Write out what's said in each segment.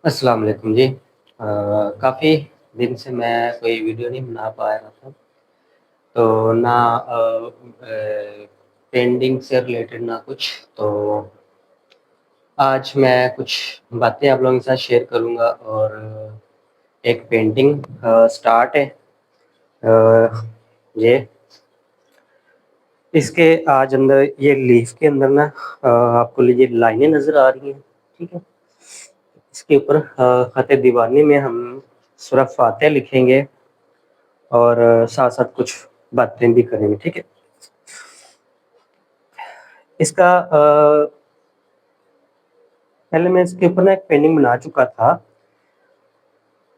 अस्सलाम वालेकुम जी। काफ़ी दिन से मैं कोई वीडियो नहीं बना पा रहा था, तो ना पेंटिंग से रिलेटेड ना कुछ। तो आज मैं कुछ बातें आप लोगों के साथ शेयर करूँगा और एक पेंटिंग स्टार्ट है। ये इसके आज अंदर ये लीफ के अंदर ना आपको ये लाइनें नज़र आ रही हैं, ठीक है? इसके ऊपर ख़त दीवानी में हम सूरह फ़ातिहा लिखेंगे और साथ-साथ कुछ बातें भी करेंगे, ठीक है? इसका पहले मैं इसके ऊपर ना एक पेंटिंग बना चुका था,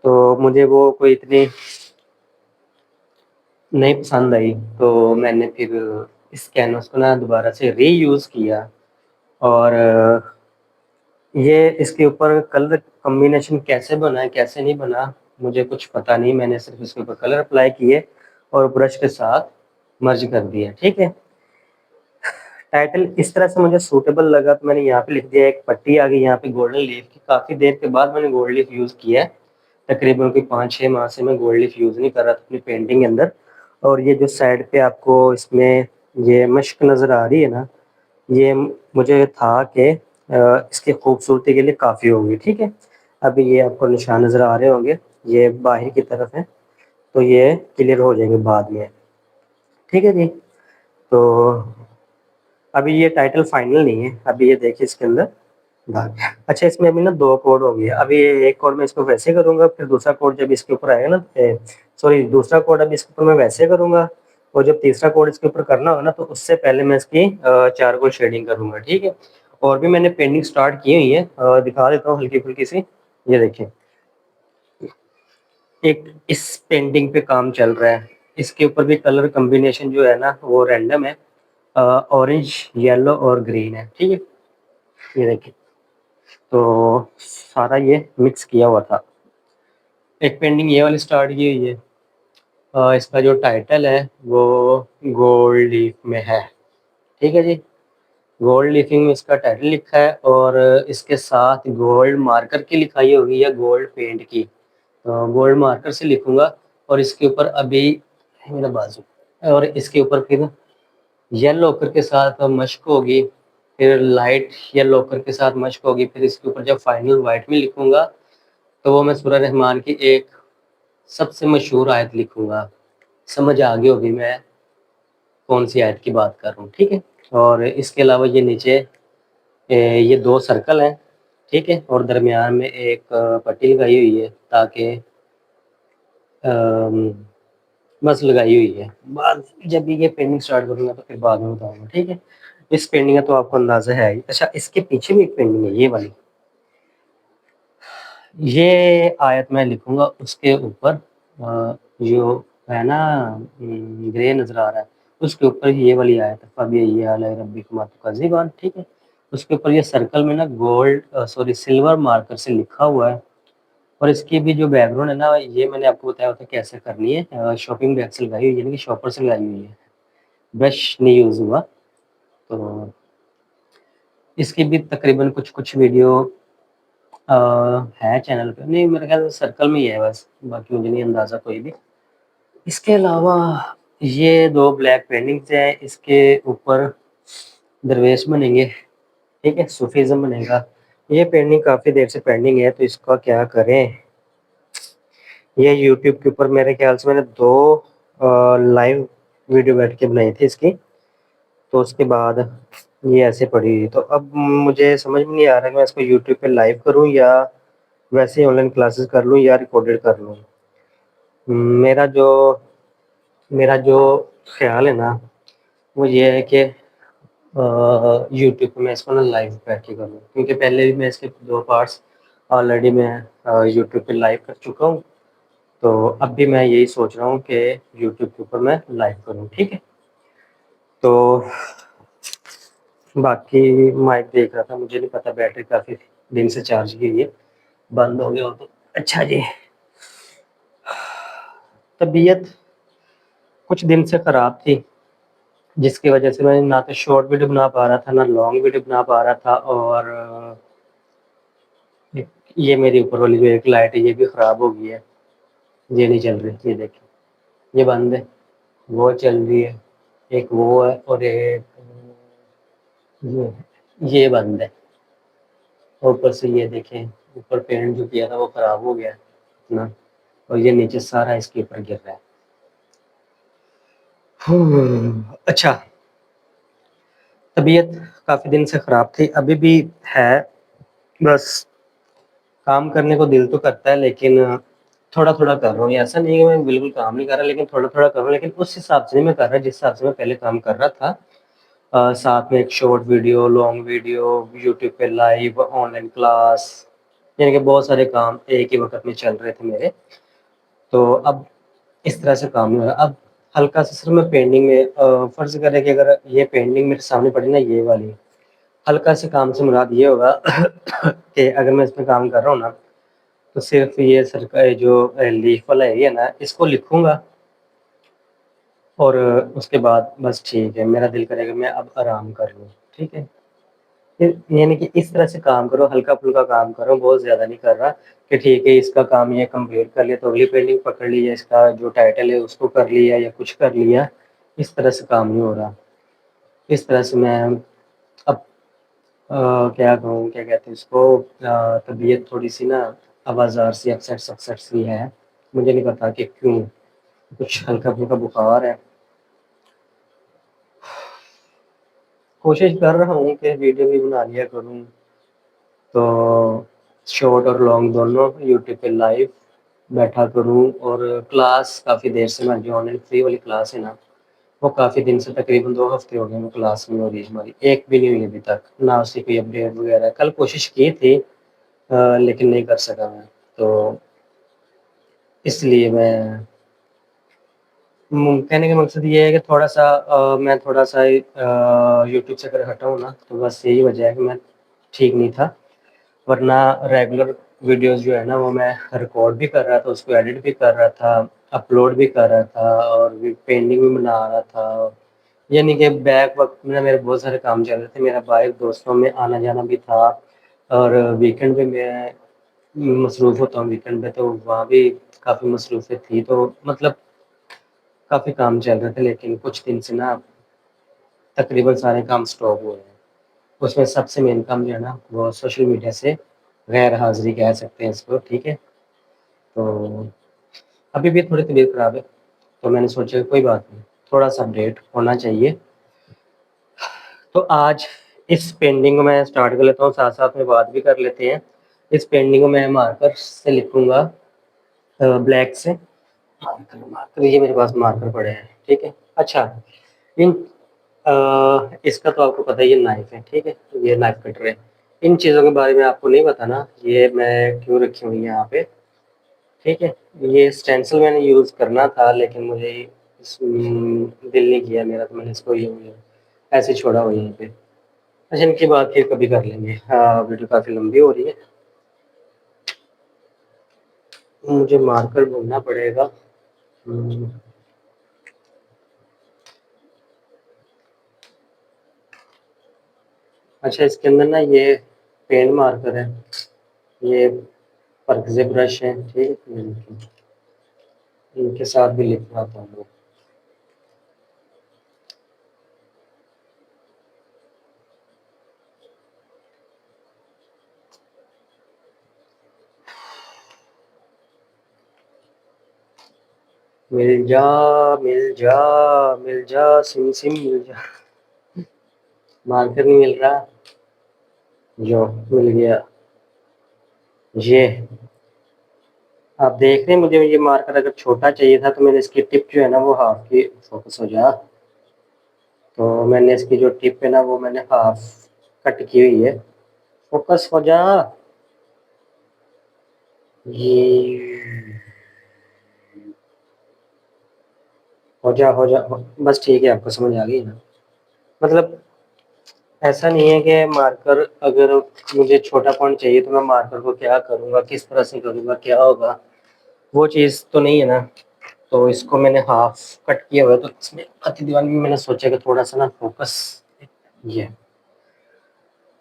तो मुझे वो कोई इतनी नहीं पसंद आई, तो मैंने फिर इस कैनवास को ना दोबारा से रीयूज़ किया और ये इसके ऊपर कलर कॉम्बिनेशन कैसे बना है, कैसे नहीं बना, मुझे कुछ पता नहीं। मैंने सिर्फ़ इसके ऊपर कलर अप्लाई किए और ब्रश के साथ मर्ज कर दिया, ठीक है? टाइटल इस तरह से मुझे सूटेबल लगा तो मैंने यहाँ पे लिख दिया, एक पट्टी आ गई यहाँ पे गोल्डन लीफ की। काफ़ी देर के बाद मैंने गोल्ड लीफ यूज़ किया है, तकरीबन कोई 5-6 माह से मैं गोल्ड लीफ यूज़ नहीं कर रहा था अपनी पेंटिंग के अंदर। और ये जो साइड पे आपको इसमें ये मश्क नज़र आ रही है ना, ये मुझे था कि इसकी खूबसूरती के लिए काफ़ी होगी, ठीक है? अभी ये आपको निशान नज़र आ रहे होंगे, ये बाहर की तरफ है, तो ये क्लियर हो जाएंगे बाद में, ठीक है जी? तो अभी ये टाइटल फाइनल नहीं है, अभी ये देखिए इसके अंदर दाग। अच्छा, इसमें अभी ना 2 कोड हो गए, अभी ये एक कोड मैं इसको वैसे करूँगा, फिर दूसरा कोड जब इसके ऊपर आएगा ना सॉरी दूसरा कोड अभी इसके ऊपर मैं वैसे करूँगा और जब तीसरा कोड इसके ऊपर करना होगा ना, तो उससे पहले मैं इसकी चारकोल शेडिंग करूँगा, ठीक है? और भी मैंने पेंटिंग स्टार्ट की हुई है, दिखा देता हूँ हल्की-फुल्की सी। ये देखिए, एक इस पेंटिंग पे काम चल रहा है, इसके ऊपर भी कलर कॉम्बिनेशन जो है ना वो रैंडम है, ऑरेंज, येलो और ग्रीन है, ठीक है? ये देखिए, तो सारा ये मिक्स किया हुआ था। एक पेंटिंग ये वाली स्टार्ट की हुई है, इसका जो टाइटल है वो गोल्ड लीफ में है, ठीक है जी? गोल्ड लीफिंग में इसका टाइटल लिखा है और इसके साथ गोल्ड मार्कर की लिखाई होगी या गोल्ड पेंट की। गोल्ड मार्कर से लिखूँगा और इसके ऊपर अभी मेरा बाजू, और इसके ऊपर फिर येलो ऑकर के साथ मश्क होगी, फिर लाइट येलो ऑकर के साथ मश्क होगी, फिर इसके ऊपर जब फाइनल व्हाइट में लिखूँगा, तो वो मैं सूरह रहमान की एक सबसे मशहूर आयत लिखूँगा। समझ आ गई होगी मैं कौन-सी आयत की बात कर रहा हूँ, ठीक है? और इसके अलावा ये नीचे ये 2 सर्कल हैं, ठीक है? और दरमियान में एक पट्टी लगाई हुई है ताकि अम, बस लगाई हुई है। बाद जब भी ये पेंटिंग स्टार्ट करूँगा तो फिर बाद में बताऊँगा, ठीक है? इस पेंटिंग का तो आपको अंदाज़ा है ही। अच्छा, इसके पीछे भी एक पेंटिंग है, ये वाली। ये आयत मैं लिखूँगा उसके ऊपर, जो है ना ग्रे नज़र आ रहा है, उसके ऊपर ये वाली आयत है, फ़बिअय्यि आलाइ रब्बिकुमा तुकज़्ज़िबान, ठीक है? उसके ऊपर ये सर्कल में ना गोल्ड सॉरी सिल्वर मार्कर से लिखा हुआ है और इसकी भी जो बैकग्राउंड है ना, ये मैंने आपको बताया था कैसे करनी है। शॉपिंग बैग से लगाई हुई है, यानी कि शॉपर से लगाई हुई है, ब्रश नहीं यूज़ हुआ। तो इसकी भी तकरीबन कुछ-कुछ वीडियो अ, है चैनल पे, नहीं मेरे ख्याल से सर्कल में ही है बस, बाकी मुझे नहीं अंदाज़ा कोई भी। इसके अलावा ये 2 ब्लैक पेंटिंग्स हैं, इसके ऊपर दरवेश बनेंगे, ठीक है? सूफ़ीज़्म बनेगा। ये पेंटिंग काफ़ी देर से पेंडिंग है, तो इसका क्या करें? ये यूट्यूब के ऊपर मेरे ख्याल से मैंने 2 लाइव वीडियो बैठ के बनाई थी इसकी, तो उसके बाद ये ऐसे पड़ी हुई। तो अब मुझे समझ में नहीं आ रहा कि मैं इसको यूट्यूब पे लाइव करूँ या वैसे ही ऑनलाइन क्लासेस कर लूँ या रिकॉर्डेड कर लूँ। मेरा जो मेरा जो ख़्याल है ना, वो ये है कि यूट्यूब पे मैं इसको ना लाइव बैठ के करूँ, क्योंकि पहले भी मैं इसके 2 पार्ट्स ऑलरेडी मैं यूट्यूब पे लाइव कर चुका हूँ। तो अब भी मैं यही सोच रहा हूँ कि यूट्यूब के ऊपर मैं लाइव करूँ, ठीक है? तो बाकी माइक देख रहा था, मुझे नहीं पता बैटरी काफ़ी दिन से चार्ज की हुई है, बंद हो गया हो तो। अच्छा जी, तबीयत कुछ दिन से ख़राब थी, जिसकी वजह से मैं ना तो शॉर्ट वीडियो बना पा रहा था, ना लॉन्ग वीडियो बना पा रहा था और ये मेरी ऊपर वाली जो एक लाइट है ये भी ख़राब हो गई है, ये नहीं चल रही, ये देखिए, ये बंद है, वो चल रही है, एक वो है और एक ये बंद है। और ऊपर से ये देखें, ऊपर पेंट जो किया था वो ख़राब हो गया है ना, और ये नीचे सारा इसके ऊपर गिर रहा है। अच्छा, तबीयत काफ़ी दिन से ख़राब थी, अभी भी है, बस काम करने को दिल तो करता है लेकिन थोड़ा-थोड़ा कर रहा हूँ। ऐसा नहीं है कि मैं बिल्कुल काम नहीं कर रहा, लेकिन थोड़ा-थोड़ा कर रहा हूँ, लेकिन उस हिसाब से नहीं मैं कर रहा जिस हिसाब से मैं पहले काम कर रहा था। साथ में एक short video, long video, YouTube पे लाइव, ऑनलाइन क्लास, यानी कि बहुत सारे काम एक ही वक़्त में चल रहे थे मेरे। तो अब इस तरह से काम नहीं हो रहा। अब हल्का-सा सिर्फ़ मैं पेंडिंग में फ़र्ज़ करें कि अगर ये पेंडिंग मेरे सामने पड़ी ना ये वाली, हल्का से काम से मुराद ये होगा कि अगर मैं इसमें काम कर रहा हूँ ना, तो सिर्फ़ ये सरका जो लीफ वाला एरिया है ना, इसको लिखूँगा और उसके बाद बस ठीक है, मेरा दिल करेगा मैं अब आराम कर लूँ, ठीक है? फिर यानी कि इस तरह से काम करो, हल्का-फुल्का काम करो, बहुत ज़्यादा नहीं कर रहा कि ठीक है इसका काम ये कंप्लीट कर लिया तो अगली पेंडिंग पकड़ ली, या इसका जो टाइटल है उसको कर लिया या कुछ कर लिया, इस तरह से काम नहीं हो रहा। इस तरह से मैं अब क्या कहूँ, क्या कहते हैं इसको, तबीयत थोड़ी-सी ना आवाज़ार सी, अपसेट सी है। मुझे नहीं पता कि क्यों? कुछ हल्का-फुल्का बुखार है। कोशिश कर रहा हूँ कि वीडियो भी बना लिया करूँ, तो शॉर्ट और लॉन्ग दोनों यूट्यूब पे लाइव बैठा करूँ, और क्लास काफ़ी देर से हमारी जो ऑनलाइन फ्री वाली क्लास है ना, वो काफ़ी दिन से तकरीबन 2 हफ़्ते हो गए वो क्लास नहीं हो रही हमारी, एक भी नहीं हुई अभी तक, ना उसकी कोई अपडेट वगैरह। कल कोशिश की थी लेकिन नहीं कर सका मैं, तो इसलिए कहने का मकसद ये है कि थोड़ा-सा मैं थोड़ा-सा यूट्यूब से अगर हटा हूँ ना, तो बस यही वजह है कि मैं ठीक नहीं था। वरना रेगुलर वीडियोज़ जो है ना वो मैं रिकॉर्ड भी कर रहा था, उसको एडिट भी कर रहा था, अपलोड भी कर रहा था और पेंटिंग भी बना रहा था। यानी कि बैक वक़्त में ना मेरे बहुत सारे काम चल रहे थे। मेरा बाहर दोस्तों में आना-जाना भी था, और वीकेंड पे मैं मसरूफ़ होता हूँ वीकेंड पे, तो वहाँ भी काफ़ी मसरूफ़ियत थी। तो मतलब काफ़ी काम चल रहे थे, लेकिन कुछ दिन से ना तकरीबन सारे काम स्टॉप हुए हैं। उसमें सबसे मेन काम जो है ना वो सोशल मीडिया से गैर हाज़िरी कह सकते हैं इसको, ठीक है? तो अभी भी थोड़ी तबीयत ख़राब है, तो मैंने सोचा कोई बात नहीं, थोड़ा-सा अपडेट होना चाहिए। तो आज इस पेंटिंग को मैं स्टार्ट कर लेता हूँ, साथ-साथ में बात भी कर लेते हैं। इस पेंटिंग को मैं मार्कर से लिखूँगा, ब्लैक से। मार्कर ये मेरे पास मार्कर पड़े हैं, ठीक है? अच्छा, इन इसका तो आपको पता ही है, नाइफ़ है, ठीक है? ये नाइफ़ कटर है। इन चीज़ों के बारे में आपको नहीं पता ना, ये मैं क्यों रखी हुई है यहाँ पे, ठीक है? ये स्टेंसिल मैंने यूज़ करना था, लेकिन मुझे दिल नहीं किया मेरा, तो मैंने इसको यूँ ऐसे ही छोड़ा हुआ है यहीं पे। अच्छा, इनकी बात फिर कभी कर लेंगे। वीडियो काफ़ी लंबी हो रही है। मुझे मार्कर ढूँढना पड़ेगा। हुँ, अच्छा, इसके अंदर ना ये पेंट मार्कर है, ये परग़ज़े ब्रश है, ठीक है? इनके साथ भी लिख पाता हूँ मैं। मिल जा, मिल जा, मिल जा, सिम सिम मिल जा। मार्कर नहीं मिल रहा। जो मिल गया। ये आप देख रहे हैं, मुझे ये मार्कर अगर छोटा चाहिए था तो मैंने इसकी टिप जो है ना वो हाफ की, फोकस हो जा, तो मैंने इसकी जो टिप है ना वो मैंने हाफ कट की हुई है। फोकस हो जा। ये हो जा, बस ठीक है, आपको समझ आ गई ना? मतलब ऐसा नहीं है कि मार्कर अगर मुझे छोटा फ़ॉन्ट चाहिए तो मैं मार्कर को क्या करूँगा, किस तरह से करूँगा, क्या होगा, वो चीज़ तो नहीं है ना। तो इसको मैंने हाफ कट किया हुआ है, तो इसमें आती दीवार में मैंने सोचा कि थोड़ा-सा ना ये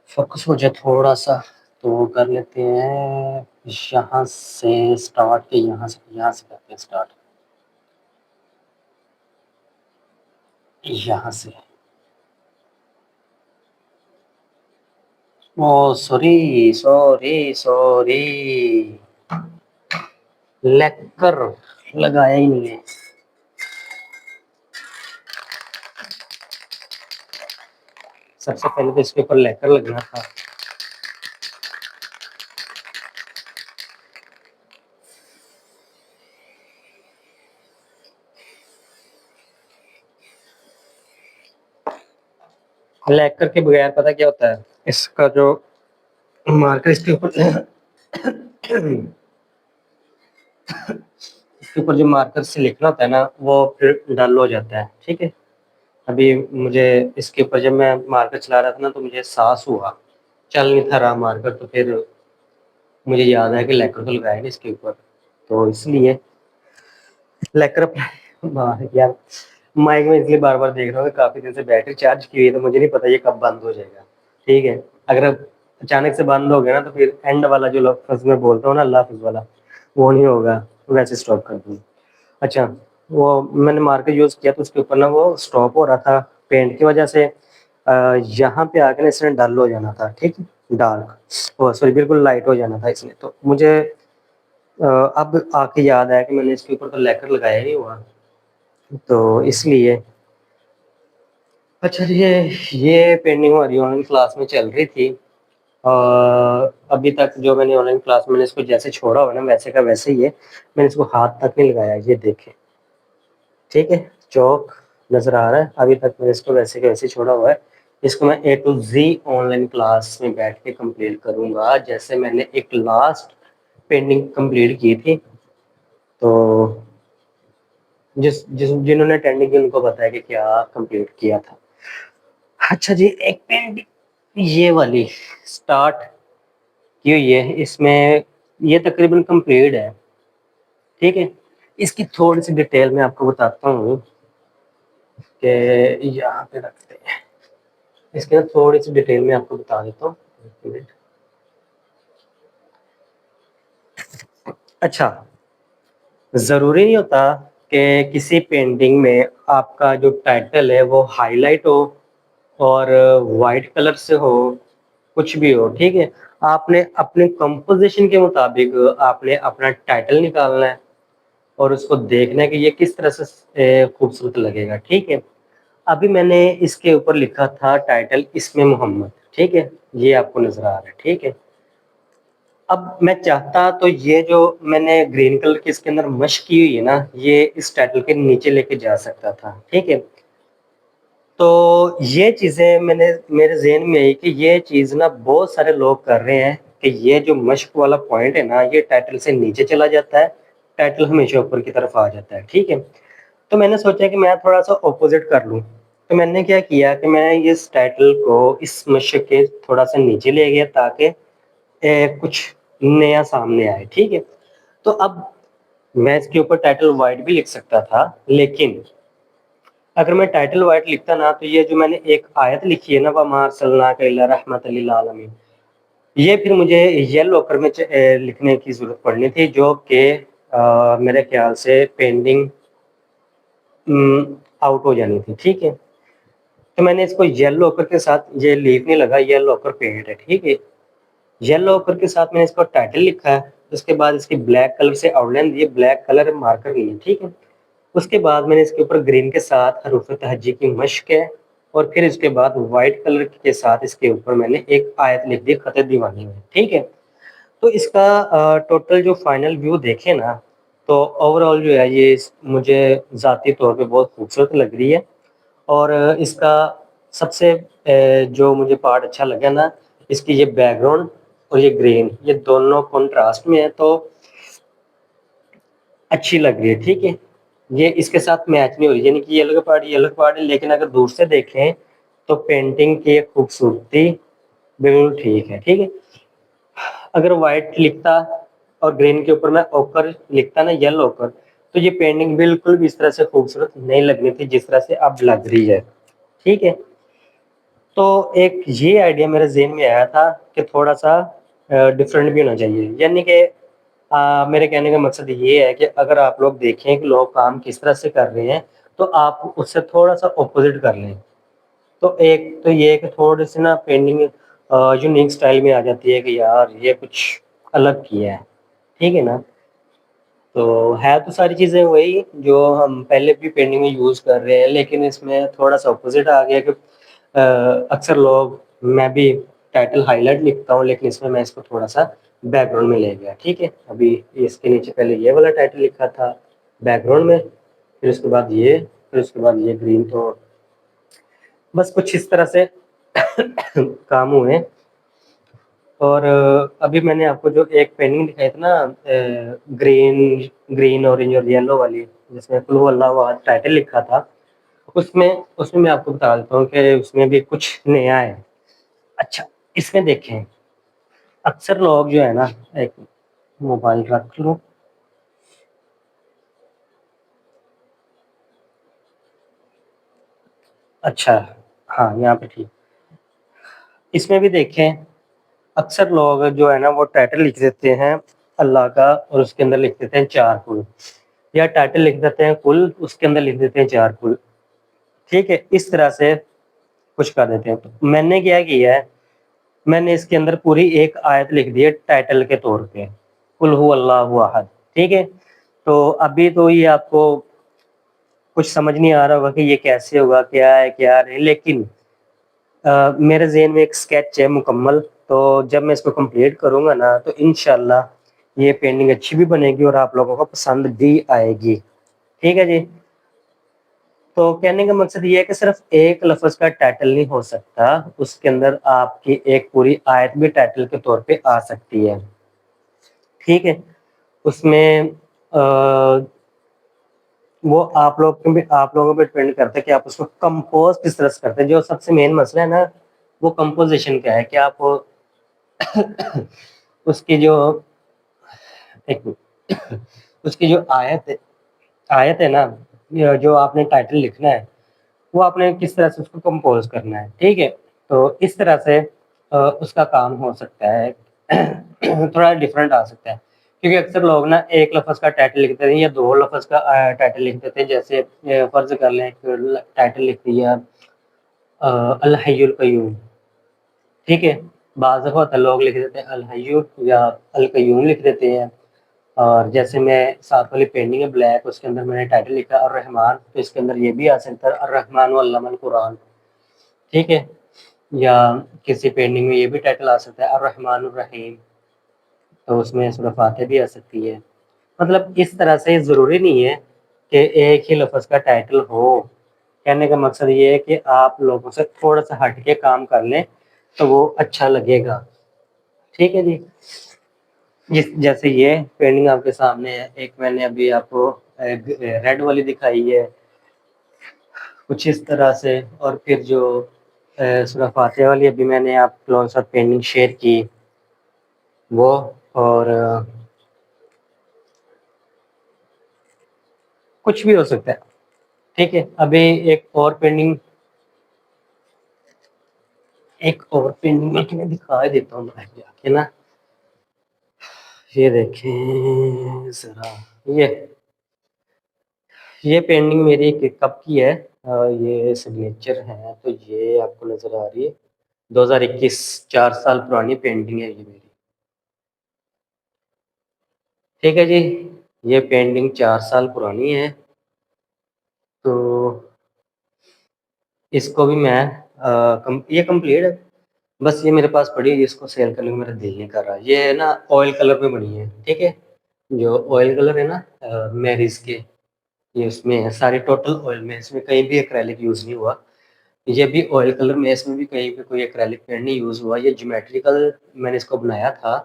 फ़ोकस हो जाए थोड़ा-सा, तो कर लेते हैं यहाँ से स्टार्ट, के यहाँ से करते हैं स्टार्ट, यहाँ से। ओ सॉरी सॉरी सॉरी, लेकर लगाया ही नहीं है। सबसे पहले तो इसके ऊपर लेकर लगना था। लेकर के बगैर पता क्या होता है, इसका जो मार्कर इसके ऊपर इसके ऊपर जो मार्कर से लिखना होता है ना, वो फिर डल हो जाता है। ठीक है, अभी मुझे इसके ऊपर जब मैं मार्कर चला रहा था ना, तो मुझे एहसास हुआ, चल नहीं था रहा मार्कर, तो फिर मुझे याद आया कि लेकर तो लगाया नहीं इसके ऊपर, तो इसलिए लेकर यार माइक में इसलिए बार बार देख रहा हूँ, काफी दिन से बैटरी चार्ज की हुई है, तो मुझे नहीं पता ये कब बंद हो जाएगा। ठीक है, अगर अचानक से बंद हो गया ना, तो फिर एंड वाला जो लफ्ज मैं बोलता हूँ ना, लफ्ज वाला, वो नहीं होगा, वैसे स्टॉप कर दूँ। अच्छा, वो मैंने मार्कर यूज किया तो उसके ऊपर ना वो स्टॉप हो रहा था पेंट की वजह से। यहाँ पे आके ना इसने डल हो जाना था। ठीक है, डार्क, ओ सॉरी, बिल्कुल लाइट हो जाना था इसने। तो मुझे अब आके याद आया कि मैंने इसके ऊपर तो लेकर लगाया ही हुआ, तो इसलिए। अच्छा, ये पेंटिंग हमारी ऑनलाइन क्लास में चल रही थी, और अभी तक जो मैंने ऑनलाइन क्लास में इसको जैसे छोड़ा हुआ ना, वैसे का वैसे ही है। मैंने इसको हाथ तक नहीं लगाया, ये देखें। ठीक है, चौक नजर आ रहा है, अभी तक मैंने इसको वैसे के वैसे छोड़ा हुआ है। इसको मैं A to Z online class में बैठ के कंप्लीट करूंगा, जैसे मैंने एक लास्ट पेंटिंग कंप्लीट की थी। तो जिस जिस जिन्होंने अटेंडिंग की उनको पता है कि क्या कंप्लीट किया था। अच्छा जी, एक पेंटिंग ये वाली स्टार्ट की हुई है, इसमें ये तकरीबन कंप्लीट है। ठीक है, इसकी थोड़ी सी डिटेल मैं आपको बताता हूँ कि यहाँ पे रखते हैं। इसके ना थोड़ी सी डिटेल में आपको बता देता हूँ, एक मिनट। अच्छा, जरूरी नहीं होता कि किसी पेंटिंग में आपका जो टाइटल है वो हाईलाइट हो और वाइट कलर से हो, कुछ भी हो। ठीक है, आपने अपने कंपोजिशन के मुताबिक आपने अपना टाइटल निकालना है और उसको देखना है कि ये किस तरह से खूबसूरत लगेगा। ठीक है, अभी मैंने इसके ऊपर लिखा था टाइटल इसमें मोहम्मद। ठीक है, ये आपको नजर आ रहा है। ठीक है, अब मैं चाहता तो ये जो मैंने ग्रीन कलर की इसके अंदर मश की हुई है ना, ये इस टाइटल के नीचे लेके जा सकता था। ठीक है, तो ये चीज़ें मैंने मेरे ज़हन में आई कि ये चीज़ ना बहुत सारे लोग कर रहे हैं कि ये जो मश्क वाला पॉइंट है ना, ये टाइटल से नीचे चला जाता है, टाइटल हमेशा ऊपर की तरफ आ जाता है। ठीक है, तो मैंने सोचा कि मैं थोड़ा-सा ऑपोज़िट कर लूँ। तो मैंने क्या किया कि मैं इस टाइटल को इस मश्क के थोड़ा-सा नीचे ले गया, ताकि कुछ नया सामने आए। ठीक है, तो अब मैं इसके ऊपर टाइटल वाइट भी लिख सकता था, लेकिन अगर मैं टाइटल वाइट लिखता ना, तो ये जो मैंने एक आयत लिखी है ना, वमा अरसलनाका इल्ला रहमतल लिल आलमीन, ये फिर मुझे येलो अक्षर में लिखने की ज़रूरत पड़नी थी, जो कि मेरे ख्याल से पेंडिंग आउट हो जानी थी। ठीक है, तो मैंने इसको येलो अक्षर के साथ, ये लीफ नहीं लगा, येलो अक्षर पेंट है। ठीक है, येलो अक्षर के साथ मैंने इसको टाइटल लिखा है, उसके बाद इसकी ब्लैक कलर से आउटलाइन दी, ब्लैक कलर मार्कर नहीं है। ठीक है, उसके बाद मैंने इसके ऊपर ग्रीन के साथ हरूफ तहज्जी की मश्क है, और फिर इसके बाद वाइट कलर के साथ इसके ऊपर मैंने एक आयत लिख दी खत दीवानी में। ठीक है, तो इसका टोटल जो फाइनल व्यू देखे ना, तो ओवरऑल जो है ये मुझे ज़ाती तौर पे बहुत खूबसूरत लग रही है। और इसका सबसे जो मुझे पार्ट अच्छा लगा ना, इसकी ये बैकग्राउंड और ये ग्रीन, ये दोनों कॉन्ट्रास्ट में है, तो अच्छी लग रही है। ठीक है, ये इसके साथ मैच नहीं हो रही, यानी कि येलो का पार्ट है, लेकिन अगर दूर से देखें तो पेंटिंग की खूबसूरती बिल्कुल ठीक है। ठीक है, अगर व्हाइट लिखता और ग्रीन के ऊपर मैं ओकर लिखता ना, येलो ओकर, तो ये पेंटिंग बिल्कुल भी इस तरह से खूबसूरत नहीं लगनी थी जिस तरह से अब लग रही है। ठीक है, तो एक ये आइडिया मेरे ज़हन में आया था कि थोड़ा सा डिफरेंट भी होना चाहिए। यानी कि मेरे कहने का मकसद ये है कि अगर आप लोग देखें कि लोग काम किस तरह से कर रहे हैं, तो आप उससे थोड़ा-सा ऑपोज़िट कर लें। तो एक तो ये है कि थोड़ी-सी ना पेंटिंग यूनिक स्टाइल में आ जाती है कि यार ये कुछ अलग किया है, ठीक है ना? तो है तो सारी चीज़ें वही जो हम पहले भी पेंटिंग में यूज़ कर रहे हैं, लेकिन इसमें थोड़ा-सा ऑपोज़िट आ गया कि अक्सर लोग मैं भी टाइटल हाइलाइट लिखता हूँ, लेकिन इसमें मैं इसको थोड़ा-सा बैकग्राउंड में ले गया, ठीक है? अभी इसके नीचे पहले ये वाला टाइटल लिखा था बैकग्राउंड में, फिर उसके बाद ये, फिर उसके बाद ये ग्रीन। तो बस कुछ इस तरह से काम हुए। और अभी मैंने आपको जो एक पेंटिंग दिखाई थी ना ग्रीन ग्रीन, ऑरेंज और येलो वाली, जिसमें कुल हु अल्लाहु अहद टाइटल लिखा था, उसमें उसमें मैं आपको बता देता हूँ कि उसमें भी कुछ नया है। अच्छा, इसमें देखें, अक्सर लोग जो है ना, एक मोबाइल रख लो। अच्छा, हाँ, यहाँ पे ठीक। इसमें भी देखें, अक्सर लोग जो है ना वो टाइटल लिख देते हैं अल्लाह का और उसके अंदर लिख देते हैं 4 कुल, या टाइटल लिख देते हैं कुल, उसके अंदर लिख देते हैं 4 कुल, ठीक है? इस तरह से कुछ कर देते हैं। तो मैंने क्या किया है, मैंने इसके अंदर पूरी एक आयत लिख दी है टाइटल के तौर पे, कुल हु अल्लाहु अहद, ठीक है? तो अभी तो ये आपको कुछ समझ नहीं आ रहा होगा कि ये कैसे होगा, क्या है, क्या नहीं, लेकिन मेरे ज़हन में एक स्केच है मुकम्मल, तो जब मैं इसको कंप्लीट करूँगा ना, तो इंशाल्लाह ये पेंटिंग अच्छी भी बनेगी और आप लोगों को पसंद भी आएगी। ठीक है जी? तो कहने का मकसद ये है कि सिर्फ़ एक लफ़्ज़ का टाइटल नहीं हो सकता, उसके अंदर आपकी एक पूरी आयत भी टाइटल के तौर पे आ सकती है। ठीक है? उसमें वो आप लोगों पे डिपेंड करता है कि आप उसको कंपोज़ किस तरह से करते हैं। जो सबसे मेन मसला है ना, वो कंपोज़िशन का है कि आप उसकी जो एक मिनट उसकी जो आयत है ना, जो आपने टाइटल लिखना है, वो आपने किस तरह से उसको कंपोज़ करना है, ठीक है? तो इस तरह से उसका काम हो सकता है। थोड़ा डिफरेंट आ सकता है, क्योंकि अक्सर लोग ना एक लफ़्ज़ का टाइटल लिखते हैं या 2 लफ़्ज़ का टाइटल लिख देते हैं। जैसे फ़र्ज़ कर लें कि टाइटल लिख दिया अल हय्युल क़य्यूम, ठीक है? बाज़ दफ़ा होता है लोग लिख देते हैं अल हय्यु या अल क़य्यूम लिख देते हैं। और जैसे मैं साथ वाली पेंटिंग है ब्लैक, उसके अंदर मैंने टाइटल लिखा अर्रहमान, तो इसके अंदर ये भी आ सकता है अर्रहमान अल्लमल कुरान, ठीक है? या किसी पेंटिंग में ये भी टाइटल आ सकता है अर्रहमानुर रहीम, तो उसमें सूरह फातिहा भी आ सकती है। मतलब इस तरह से ज़रूरी नहीं है कि एक ही लफ़्ज़ का टाइटल हो। कहने का मकसद ये है कि आप लोगों से थोड़ा-सा हट के काम कर लें, तो वो अच्छा लगेगा। ठीक है जी? जैसे ये पेंटिंग आपके सामने है, एक मैंने अभी आपको रेड वाली दिखाई है, कुछ इस तरह से। और फिर जो सूरह फातिहा वाली अभी मैंने आप लोगों के साथ पेंटिंग शेयर की, वो। और कुछ भी हो सकता है, ठीक है? अभी एक और पेंटिंग मैं तुम्हें दिखा देता हूँ बाहर जाके ना। ये देखें ज़रा, ये ये पेंटिंग मेरी कब की है? ये सिग्नेचर है, तो ये आपको नज़र आ रही है 2021, 4 साल पुरानी पेंटिंग है ये मेरी। ठीक है जी, ये पेंटिंग 4 साल पुरानी है, तो इसको भी मैं ये कंप्लीट है, बस ये मेरे पास पड़ी है, इसको सेल करने का मेरा दिल नहीं कर रहा। ये है ना ऑयल कलर में बनी है, ठीक है? जो ऑयल कलर है ना मैरिज के, ये उसमें है सारी टोटल ऑयल में, इसमें कहीं भी एक्रेलिक यूज़ नहीं हुआ। ये भी ऑयल कलर में है, इसमें भी कहीं पे कोई एक्रेलिक पेंट नहीं यूज़ हुआ। ये ज्योमेट्रिकल मैंने इसको बनाया था।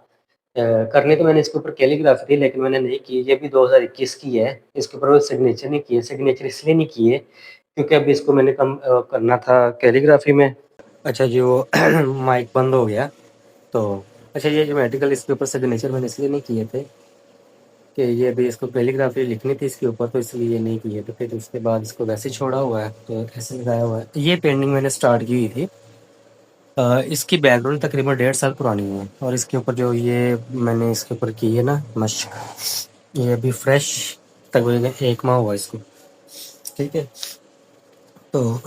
करनी तो मैंने इसके ऊपर कैलीग्राफी थी, लेकिन मैंने नहीं की। ये भी 2021 की है, इसके ऊपर वो सिग्नेचर नहीं किए। सिग्नेचर इसलिए नहीं किए क्योंकि अभी इसको मैंने करना था कैलीग्राफी में। अच्छा जी, वो माइक बंद हो गया। तो अच्छा, ये ज्योमेट्रिकल इसके ऊपर सिग्नेचर मैंने इसलिए नहीं किए थे कि ये अभी इसको कैलीग्राफी लिखनी थी इसके ऊपर, तो इसलिए ये नहीं किए। तो फिर उसके बाद इसको वैसे ही छोड़ा हुआ है, तो ऐसे लगाया हुआ है। ये पेंटिंग मैंने स्टार्ट की हुई थी इसकी बैकग्राउंड तकरीबन 1.5 साल पुरानी है और इसके ऊपर जो ये मैंने इसके ऊपर की है ना मश्क, ये अभी फ्रेश तकरीबन 1 माह हुआ इसको, ठीक है। तो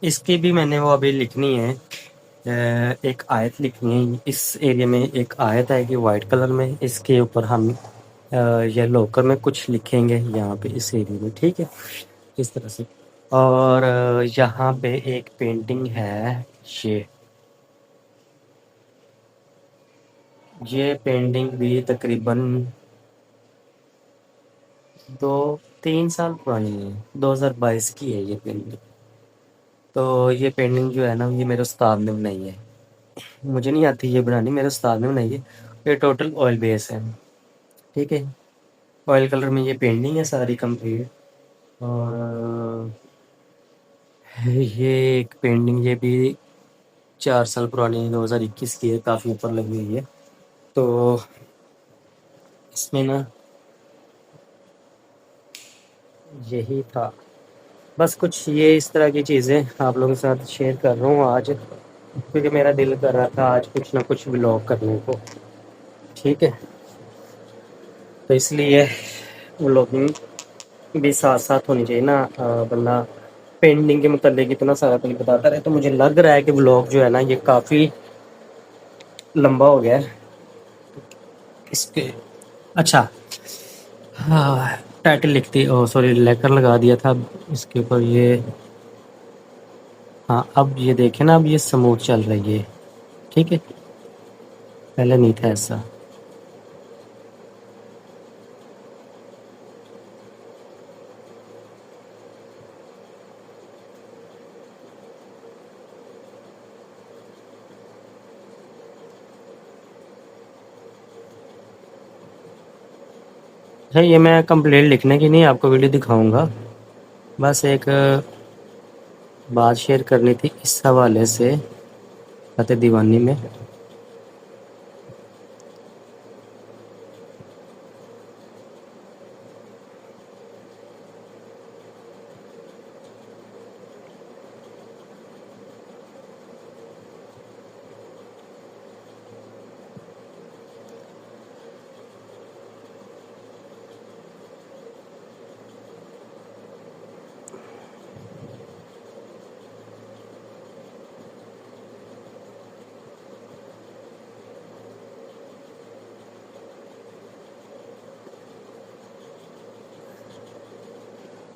इसकी भी मैंने वो अभी लिखनी है, एक आयत लिखनी है। इस एरिया में एक आयत आएगी वाइट कलर में, इसके ऊपर हम येलो कलर में कुछ लिखेंगे यहाँ पे इस एरिया में, ठीक है, इस तरह से। और यहाँ पे एक पेंटिंग है, ये पेंटिंग भी तकरीबन 2-3 साल पुरानी है, 2022 की है ये पेंटिंग। तो ये पेंटिंग जो है ना, ये मेरे उस्ताद ने बनाई है, मुझे नहीं आती ये बनानी, मेरे उस्ताद ने बनाई है। ये टोटल ऑयल बेस है, ठीक है, ऑयल कलर में ये पेंटिंग है सारी कंप्लीट। और ये एक पेंटिंग, ये भी 4 साल पुरानी है, 2021 की है, काफ़ी ऊपर लगी हुई है। तो इसमें ना यही था, बस कुछ ये इस तरह की चीज़ें आप लोगों के साथ शेयर कर रहा हूँ आज, क्योंकि मेरा दिल कर रहा था आज कुछ ना कुछ व्लॉग करने को, ठीक है। तो इसलिए व्लॉगिंग भी साथ साथ होनी चाहिए ना, बंदा पेंटिंग के मतलब इतना सारा कुछ बताता रहे। तो मुझे लग रहा है कि व्लॉग जो है ना ये काफ़ी लंबा हो गया है इसके। अच्छा, हाँ, टाइटल लिखती, ओ सॉरी, लेकर लगा दिया था इसके ऊपर ये। हाँ, अब ये देखें ना, अब ये स्मूथ चल रही है, ठीक है, पहले नहीं था ऐसा। अच्छा, ये मैं कंप्लेंट लिखने की नहीं आपको वीडियो दिखाऊंगा, बस एक बात शेयर करनी थी इस हवाले से, फतेह दीवानी में।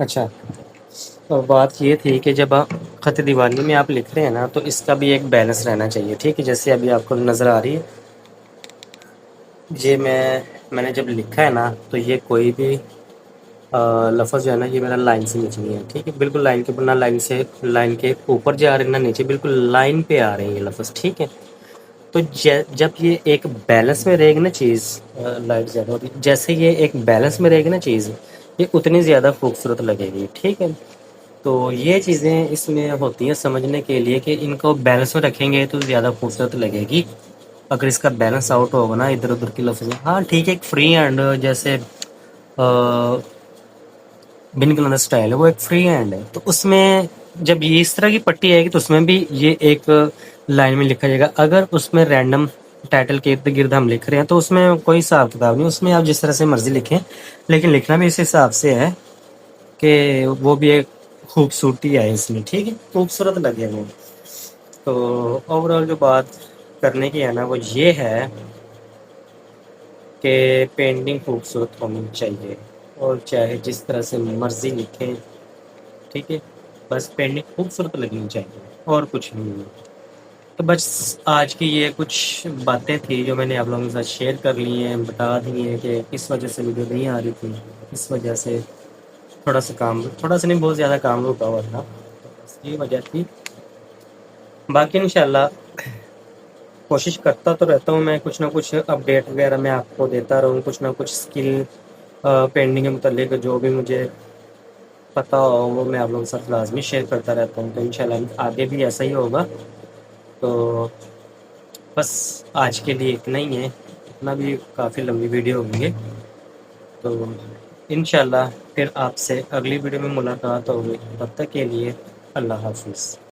अच्छा, तो बात ये थी कि जब आप ख़त दीवानी में आप लिख रहे हैं ना, तो इसका भी एक बैलेंस रहना चाहिए, ठीक है। जैसे अभी आपको नज़र आ रही है, ये मैंने जब लिखा है ना, तो ये कोई भी लफ्ज़ जो है ना, ये मेरा लाइन से नीचे नहीं है, ठीक है, बिल्कुल लाइन के ऊपर, ना लाइन के ऊपर जा रहे हैं ना नीचे, बिल्कुल लाइन पे आ रहे हैं ये लफ्ज़, ठीक है। तो जब ये एक बैलेंस में रहेगी ना चीज़, लाइट ज़्यादा होती है, जैसे ये एक बैलेंस में रहेगी ना चीज़, ये उतनी ज़्यादा खूबसूरत लगेगी, ठीक है। तो ये चीज़ें इसमें होती हैं समझने के लिए कि इनको बैलेंस में रखेंगे तो ज़्यादा खूबसूरत लगेगी। अगर इसका बैलेंस आउट होगा ना इधर उधर की लफ्ज़, हाँ ठीक है, एक फ्री हैंड जैसे बिन कलर स्टाइल है, वो एक फ्री हैंड है, तो उसमें जब ये इस तरह की पट्टी आएगी तो उसमें भी ये एक लाइन में लिखा जाएगा। अगर उसमें रैंडम टाइटल के इर्द गिर्द हम लिख रहे हैं तो उसमें कोई हिसाब किताब नहीं, उसमें आप जिस तरह से मर्जी लिखें, लेकिन लिखना भी इस हिसाब से है कि वो भी एक खूबसूरती है इसमें, ठीक है, खूबसूरत लगे वो। तो ओवरऑल जो बात करने की है ना, वो ये है कि पेंटिंग खूबसूरत होनी चाहिए, और चाहे जिस तरह से मर्जी लिखें, ठीक है, बस पेंटिंग खूबसूरत लगनी चाहिए और कुछ नहीं है। तो बस आज की ये कुछ बातें थी जो मैंने आप लोगों के साथ शेयर कर ली हैं, बता दी हैं कि किस वजह से वीडियो नहीं आ रही थी, इस वजह से थोड़ा सा नहीं, बहुत ज़्यादा काम रुका हुआ था, तो बस ये वजह थी। बाकी इंशाल्लाह कोशिश करता तो रहता हूँ मैं, कुछ ना कुछ अपडेट वगैरह मैं आपको देता रहूँ, कुछ ना कुछ स्किल पेंटिंग के मतलब जो भी मुझे पता हो वो मैं आप लोगों के साथ लाजमी शेयर करता रहता हूँ। तो इंशाल्लाह आगे भी ऐसा ही होगा। तो बस आज के लिए इतना ही है, इतना भी काफ़ी लंबी वीडियो होगी। तो इंशाल्लाह फिर आपसे अगली वीडियो में मुलाकात होगी, तब तक के लिए अल्लाह हाफिज़।